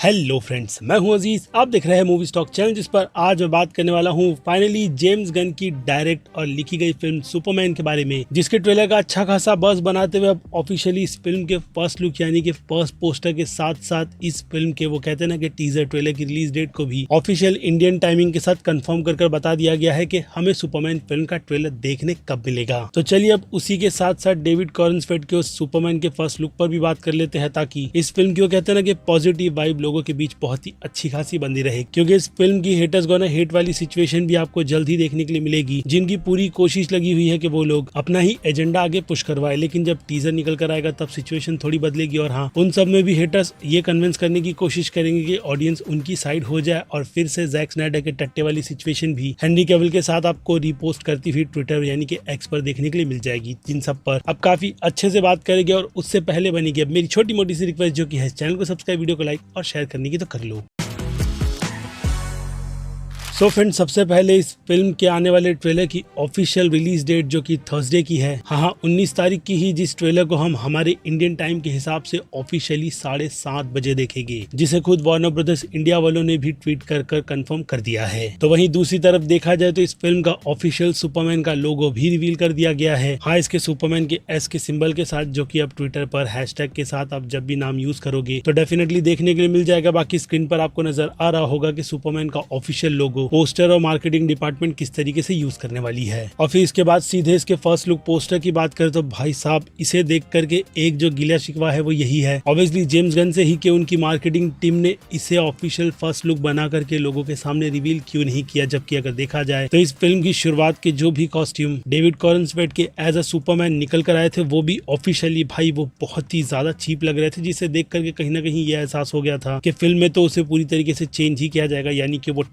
Hello friends, मैं हूं अजीज। आप देख रहे हैं मूवी स्टॉक चैनल, जिस पर आज मैं बात करने वाला हूं फाइनली जेम्स गन की डायरेक्ट और लिखी गई फिल्म सुपरमैन के बारे में, जिसके ट्रेलर का अच्छा खासा बज़ बनाते हुए अब ऑफिशियली इस फिल्म के फर्स्ट लुक यानी कि फर्स्ट पोस्टर के साथ साथ इस फिल्म के वो कहते हैं ना कि टीजर ट्रेलर की रिलीज डेट को भी ऑफिशियल इंडियन टाइमिंग के साथ कंफर्म कर बता दिया गया है कि हमें सुपरमैन फिल्म का ट्रेलर देखने कब मिलेगा। तो चलिए अब उसी के साथ साथ डेविड कॉर्नस्फेल्ड के उस सुपरमैन के फर्स्ट लुक पर भी बात कर लेते हैं, ताकि इस फिल्म की वो कहते हैं ना कि पॉजिटिव वाइब लोगों के बीच बहुत ही अच्छी खासी बंदी रहे, क्योंकि इस फिल्म की हेटर्स गोना हेट वाली सिचुएशन भी आपको जल्द ही देखने के लिए मिलेगी, जिनकी पूरी कोशिश लगी हुई है कि वो लोग अपना ही एजेंडा आगे पुश करवाए। लेकिन जब टीजर निकल कर आएगा तब सिचुएशन थोड़ी बदलेगी, और हाँ, उन सब में भी हेटर्स ये कन्विंस करने की कोशिश करेंगे कि ऑडियंस उनकी साइड हो जाए, और फिर से जैक स्नाइडर के टट्टे वाली सिचुएशन भी हेनरी कैविल के साथ आपको रिपोस्ट करती हुई ट्विटर यानी कि एक्स पर देखने के लिए मिल जाएगी। जिन सब पर अब काफी अच्छे से बात करेंगे, और उससे पहले बनेगी अब मेरी छोटी मोटी सी रिक्वेस्ट, जो कि है चैनल को सब्सक्राइब, वीडियो को लाइक और शेयर करने की तो कर लो। सो फ्रेंड्स, सबसे पहले इस फिल्म के आने वाले ट्रेलर की ऑफिशियल रिलीज डेट जो कि थर्सडे की है, हाँ 19 तारीख की ही, जिस ट्रेलर को हम हमारे इंडियन टाइम के हिसाब से ऑफिशियली 7:30 बजे देखेंगे, जिसे खुद वार्नर ब्रदर्स इंडिया वालों ने भी ट्वीट कर कंफर्म कर दिया है। तो वहीं दूसरी तरफ देखा जाए तो इस फिल्म का ऑफिशियल सुपरमैन का लोगो भी रिवील कर दिया गया है। हाँ, इसके सुपरमैन के एस के सिंबल के साथ, जो कि अब ट्विटर पर हैशटैग के साथ आप जब भी नाम यूज करोगे तो डेफिनेटली देखने के लिए मिल जाएगा। बाकी स्क्रीन पर आपको नजर आ रहा होगा कि सुपरमैन का ऑफिशियल लोगो पोस्टर और मार्केटिंग डिपार्टमेंट किस तरीके से यूज करने वाली है। और फिर इसके बाद सीधे इसके फर्स्ट लुक पोस्टर की बात करें तो भाई साहब, इसे देख करके एक जो गिला शिकवा है वो यही है ऑब्वियसली जेम्स गन से ही, कि उनकी मार्केटिंग टीम ने इसे ऑफिशियल फर्स्ट लुक बना करके लोगों के सामने रिवील क्यों नहीं किया। जबकि अगर देखा जाए तो इस फिल्म की शुरुआत के जो भी कॉस्ट्यूम डेविड कॉर्नस्फेल्ड के एज अ सुपरमैन निकल कर आए थे, वो भी ऑफिशियली भाई वो बहुत ही ज्यादा चीप लग रहे थे, जिसे देख करके कहीं ना कहीं ये एहसास हो गया था कि फिल्म में तो उसे पूरी तरीके से चेंज ही किया जाएगा, यानी कि वो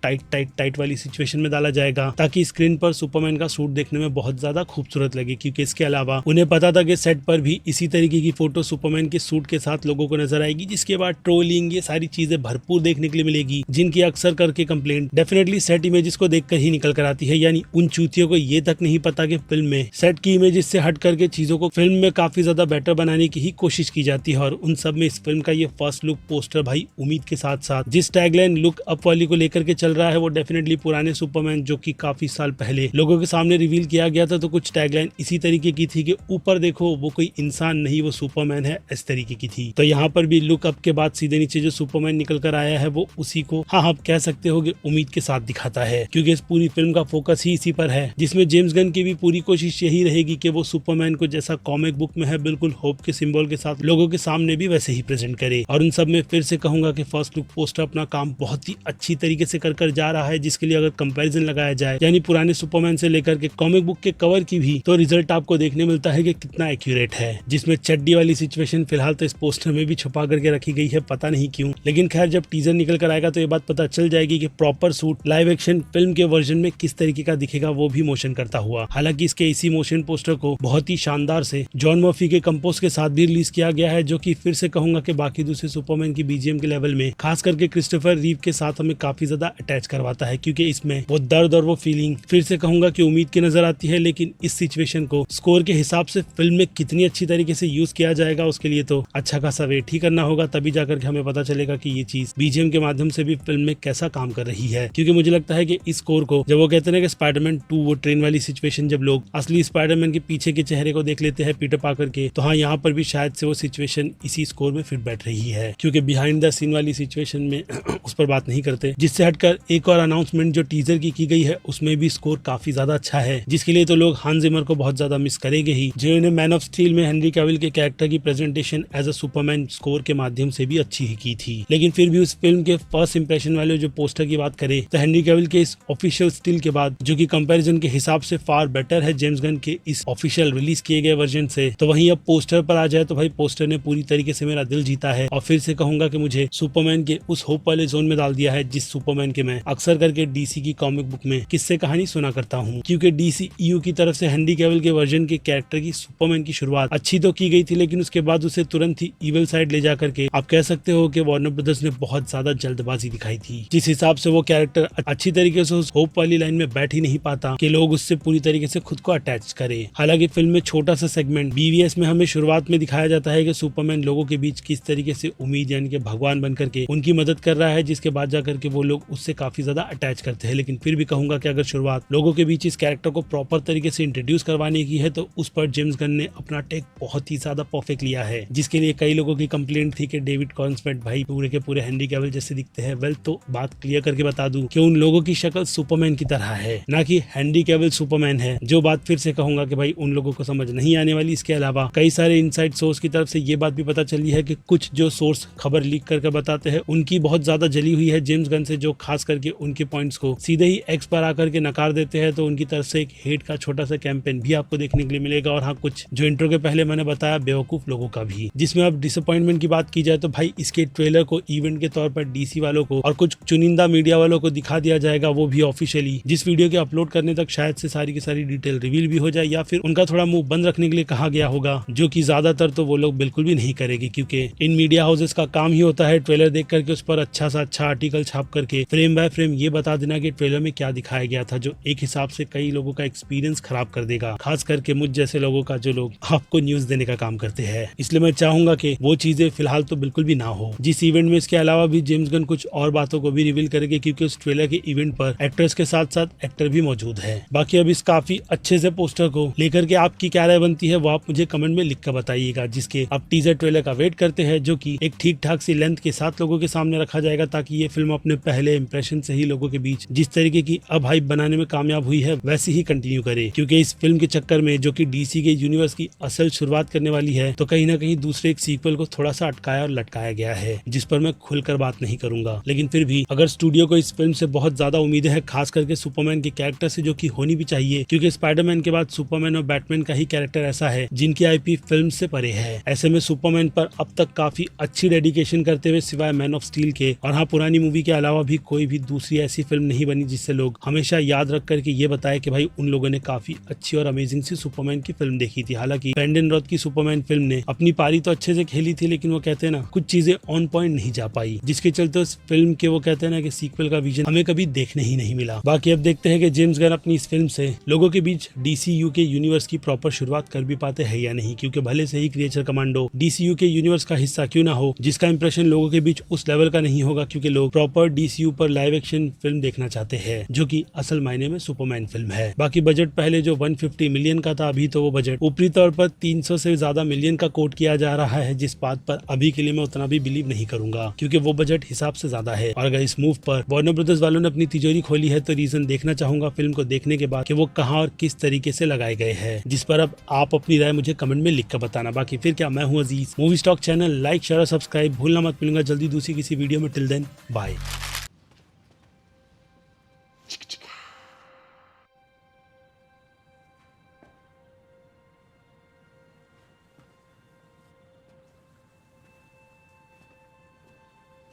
टाइट वाली सिचुएशन में डाला जाएगा, ताकि स्क्रीन पर सुपरमैन का सूट देखने में बहुत ज्यादा खूबसूरत लगे। क्योंकि इसके अलावा उन्हें पता था कि सेट पर भी इसी तरीके की फोटो सुपरमैन के सूट के साथ लोगों को नजर आएगी, जिसके बाद ट्रोलिंग ये सारी चीजें भरपूर देखने के लिए मिलेगी, जिनकी अक्सर करके कंप्लेंट डेफिनेटली सेट इमेजेस को देखकर ही निकल कर आती है। यानी उन चूतियों को ये तक नहीं पता कि फिल्म में सेट की इमेजेस से हट करके चीजों को फिल्म में काफी ज्यादा बेटर बनाने की ही कोशिश की जाती है। और उन सब में इस फिल्म का ये फर्स्ट लुक पोस्टर भाई उम्मीद के साथ साथ जिस टैगलाइन लुक अप वाली को लेकर के चल रहा है, वो डेफिनेटली पुराने सुपरमैन जो कि काफी साल पहले लोगों के सामने रिवील किया गया था, तो कुछ टैगलाइन इसी तरीके की थी कि ऊपर देखो वो कोई इंसान नहीं, वो सुपरमैन है, इस तरीके की थी। तो यहाँ पर भी लुक अप के बाद सीधे नीचे जो सुपरमैन निकल कर आया है वो उसी को हाँ आप कह सकते हो कि उम्मीद के साथ दिखाता है, क्योंकि इस पूरी फिल्म का फोकस ही इसी पर है, जिसमें जेम्स गन की भी पूरी कोशिश यही रहेगी कि वो सुपरमैन को जैसा कॉमिक बुक में है बिल्कुल होप के सिंबल के साथ लोगों के सामने भी वैसे ही प्रेजेंट करे। और उन सब में फिर से कहूंगा कि फर्स्ट लुक पोस्टर अपना काम बहुत ही अच्छी तरीके से कर जा रहा है, जिसके लिए अगर कंपैरिजन लगाया जाए यानी पुराने सुपरमैन से लेकर के कॉमिक बुक के कवर की भी, तो रिजल्ट आपको देखने मिलता है कि कितना एक्यूरेट है। जिसमें चड्डी वाली सिचुएशन फिलहाल तो इस पोस्टर में भी छुपा करके रखी गई है, पता नहीं क्यों, लेकिन खैर जब टीजर निकल कर आएगा तो ये बात पता चल जाएगी कि proper suit live action film के वर्जन में किस तरीके का दिखेगा, वो भी मोशन करता हुआ। हालांकि इसके इसी मोशन पोस्टर को बहुत ही शानदार से जॉन मर्फी के कंपोज के साथ भी रिलीज किया गया है, जो कि फिर से कहूंगा कि बाकी दूसरे सुपरमैन की बीजीएम के लेवल में खास करके क्रिस्टोफर रीव के साथ हमें काफी ज्यादा अटैच करवाता है, क्योंकि इसमें वो दर्द और वो फीलिंग फिर से कहूंगा कि उम्मीद की नजर आती है। लेकिन इस सिचुएशन को स्कोर के हिसाब से फिल्म में कितनी अच्छी तरीके से यूज किया जाएगा, उसके लिए तो अच्छा खासा वेट ही करना होगा, तभी जाकर के हमें पता चलेगा कि ये चीज बीजीएम के माध्यम से भी फिल्म में कैसा काम कर रही है। क्योंकि मुझे लगता है कि इस स्कोर को जब वो कहते हैं कि स्पाइडरमैन 2 वो ट्रेन वाली सिचुएशन, जब लोग असली स्पाइडरमैन के पीछे के चेहरे को देख लेते हैं पीटर पार्कर के, तो हाँ यहाँ पर भी शायद से वो सिचुएशन इसी स्कोर में फिट बैठ रही है। क्योंकि बिहाइंड द सीन वाली सिचुएशन में उस पर बात नहीं करते। जिससे हटकर एक और अनाउंसमेंट जो टीजर की गई है उसमें भी स्कोर काफी ज्यादा अच्छा है, जिसके लिए तो लोग हांस जिमर को बहुत ज्यादा मिस करेंगे ही, जिन्होंने मैन ऑफ स्टील में हेनरी कैविल के कैरेक्टर की presentation as a Superman score के माध्यम से भी अच्छी ही की थी। लेकिन फिर भी उस फिल्म के फर्स्ट इंप्रेशन वाले जो पोस्टर की बात करें तो हेनरी कैविल के इस ऑफिशियल स्टिल के बाद, जो कि कंपैरिजन के हिसाब से फार बेटर है जेम्स गन के इस ऑफिशियल रिलीज किए गए वर्जन से, तो वहीं अब पोस्टर पर आ जाए तो भाई पोस्टर ने पूरी तरीके से मेरा दिल जीता है। और फिर से कहूंगा कि मुझे सुपरमैन के उस होप वाले जोन में डाल दिया है, जिस सुपरमैन के मैं अक्सर करके डीसी की कॉमिक बुक में किस्से कहानी सुना करता हूँ, क्योंकि डीसी ईयू की तरफ से हेनरी कैविल के वर्जन के कैरेक्टर की सुपरमैन की शुरुआत अच्छी तो की गई थी, लेकिन उसके बाद उसे तुरंत ही इविल साइड ले जा करके आप कह सकते हो कि वार्नर ब्रदर्स ने बहुत ज्यादा जल्दबाजी दिखाई थी। जिस हिसाब से वो कैरेक्टर अच्छी तरीके से उस होप वाली लाइन में बैठ ही नहीं पाता कि लोग उससे पूरी तरीके से खुद को अटैच करें। हालांकि फिल्म में छोटा सा सेगमेंट बीवीएस में हमें शुरुआत में दिखाया जाता है कि सुपरमैन लोगों के बीच किस तरीके से उम्मीद यानी कि भगवान बन करके उनकी मदद कर रहा है, जिसके बाद जाकर के वो लोग उससे काफी ज्यादा अटैच करते हैं। लेकिन फिर भी कहूंगा कि अगर शुरुआत लोगों के बीच इस कैरेक्टर को प्रॉपर तरीके से इंट्रोड्यूस करवाने की है तो उस पर जेम्स गन ने अपना टेक बहुत ही ज्यादा परफेक्ट लिया है, जिसके लिए कई लोगों की कंप्लेंट थी कि डेविड कॉर्नस्वेट भाई पूरे के पूरे हेनरी कैविल जैसे दिखते हैं। वेल, तो बात क्लियर करके बता दूं कि उन लोगों की शक्ल सुपरमैन की तरह है, ना कि हेनरी कैविल सुपरमैन है। जो बात फिर से कहूंगा कि भाई उन लोगों को समझ नहीं आने वाली। इसके अलावा कई सारे इनसाइड सोर्स की तरफ से ये बात भी पता चली है कि कुछ जो सोर्स खबर लीक करके बताते हैं उनकी बहुत ज्यादा जली हुई है जेम्स गन से, जो खास करके उनके पॉइंट्स को सीधे ही एक्स पर आकर के नकार देते हैं। तो उनकी तरफ से एक हेट का छोटा सा कैंपेन भी आपको देखने के लिए मिलेगा। और हाँ, कुछ जो इंट्रो के पहले मैंने बताया बेवकूफ लोगों का भी। जिसमें अब डिसअपॉइंटमेंट की बात की जाए तो भाई इसके ट्रेलर को इवेंट के तौर पर डीसी वालों को और कुछ चुनिंदा मीडिया वालों को दिखा दिया जाएगा, वो भी ऑफिशियली। जिस वीडियो के अपलोड करने तक शायद से सारी की सारी डिटेल रिवील भी हो जाए, या फिर उनका थोड़ा मुंह बंद रखने के लिए कहा गया होगा, जो कि ज्यादातर तो वो लोग बिल्कुल भी नहीं करेगी, क्योंकि इन मीडिया हाउसेस का काम ही होता है ट्रेलर देख करके उस पर अच्छा सा अच्छा आर्टिकल छाप करके फ्रेम बाय फ्रेम ये बता देना कि ट्रेलर में क्या दिखाया गया था, जो एक हिसाब से कई लोगों का एक्सपीरियंस खराब कर देगा, खास करके मुझ जैसे लोगों का जो लोग आपको न्यूज देने का काम करते हैं। इसलिए मैं चाहूंगा कि वो चीजें फिलहाल तो बिल्कुल भी ना हो जिस इवेंट में। इसके अलावा भी जेम्स गन कुछ और बातों को भी रिवील करेंगे, क्योंकि उस ट्रेलर के इवेंट पर एक्टर्स के साथ साथ एक्टर भी मौजूद है। बाकी अब इस काफी अच्छे से पोस्टर को लेकर के आपकी क्या राय बनती है वो आप मुझे कमेंट में लिख कर बताइएगा, जिसके अब टीजर ट्रेलर का वेट करते हैं, जो कि एक ठीक ठाक सी लेंथ के साथ लोगों के सामने रखा जाएगा, ताकि ये फिल्म अपने पहले इंप्रेशन से ही लोगों के बीच जिस तरीके की अब हाइप बनाने में कामयाब हुई है वैसे ही कंटिन्यू करे। क्योंकि इस फिल्म के चक्कर में जो कि डीसी के यूनिवर्स की असल शुरुआत करने वाली है, तो कहीं ना कहीं दूसरे एक सीक्वल को थोड़ा सा अटकाया और लटकाया गया है, जिस पर मैं खुलकर बात नहीं करूंगा। लेकिन फिर भी अगर स्टूडियो को इस फिल्म से बहुत ज्यादा उम्मीदें हैं, खास करके सुपरमैन के कैरेक्टर से, जो कि होनी भी चाहिए, क्योंकि स्पाइडरमैन के बाद सुपरमैन और बैटमैन का ही कैरेक्टर ऐसा है जिनकी आईपी फिल्म से परे है। ऐसे में सुपरमैन पर अब तक काफी अच्छी डेडिकेशन करते हुए सिवाय मैन ऑफ स्टील के और हाँ पुरानी मूवी के अलावा भी कोई भी दूसरी ऐसी फिल्म नहीं बनी जिससे लोग हमेशा याद रख करके ये बताए कि भाई उन लोगों ने काफी अच्छी और अमेजिंग सी सुपरमैन की फिल्म देखी थी। हालांकि ब्रेंडन रॉथ की सुपरमैन फिल्म ने अपनी पारी तो अच्छे से खेली थी, लेकिन वो कहते हैं ना कुछ चीजें ऑन पॉइंट नहीं जा पाई, जिसके चलते उस फिल्म के वो कहते हैं ना कि सीक्वल का विजन हमें कभी देखने ही नहीं मिला। बाकी अब देखते हैं कि जेम्स गन अपनी इस फिल्म से लोगों के बीच डीसीयू के यूनिवर्स की प्रॉपर शुरुआत कर भी पाते हैं या नहीं, क्योंकि भले से ही क्रिएचर कमांडो डीसीयू के यूनिवर्स का हिस्सा क्यों ना हो, जिसका इंप्रेशन लोगों के बीच उस लेवल का नहीं होगा, क्योंकि लोग प्रॉपर डीसीयू पर लाइव एक्शन फिल्म देखना चाहते हैं, जो कि असल मायने में सुपरमैन फिल्म है। बाकी बजट पहले जो 150 मिलियन का था, अभी तो वो बजट ऊपरी तौर पर 300 से ज्यादा मिलियन का कोट किया जा रहा है, जिस बात पर अभी के लिए मैं उतना भी बिलीव नहीं करूंगा, क्योंकि वो बजट हिसाब से ज्यादा है। और अगर इस मूव पर वार्नर ब्रदर्स वालों ने अपनी तिजोरी खोली है, तो रीजन देखना चाहूंगा फिल्म को देखने के बाद कि वो कहां और किस तरीके से लगाए गए हैं, जिस पर अब आप अपनी राय मुझे कमेंट में लिख कर बताना। बाकी फिर क्या, मैं हूं Aziz. Movie stock channel like share और सब्सक्राइब भूलना मत। मिलूंगा जल्दी दूसरी किसी वीडियो में। Till then bye.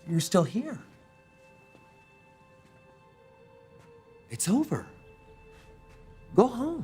You're still here. It's over. Go home.